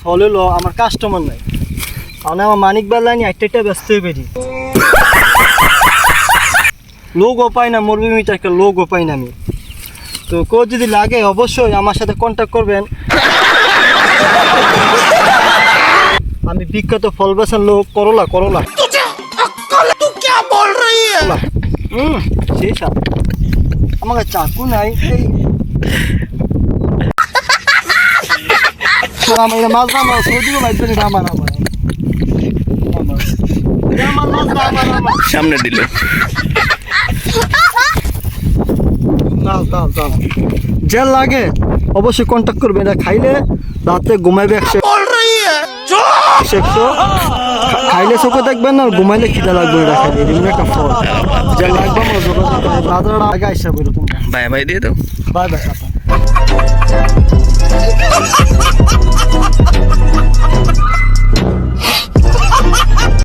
ফল হলো আমার কাস্টমার নাই, মানে আমার মানিক বাল্লানি একটা ব্যস্ত হয়ে বেরি লোগও পাই না, মরুভূমিতে একটা লোগও পাই না আমি। তো কেউ যদি লাগে অবশ্যই আমার সাথে কন্ট্যাক্ট করবেন। আমি বিখ্যাত ফল বেচার লোক, করলা করলা সেই সাথে আমার কাছে চাকু নাই, মাছ আমার সৌদিও বাইতে আমার আমার সামনে দিল। যে লাগে অবশ্যই কন্ট্যাক্ট করবে। এটা খাইলে রাতে ঘুমাইবে 100 খাইলে চোখে দেখবেন না, ঘুমাইলে খিদা লাগবে। এটা খাইলে এমন একটা ফল যে লাগবে আমার যোগাযোগ করে, বাজার আগে আইসা বলে তোমরা বাই বাই দিয়ে দাও। Bye bye.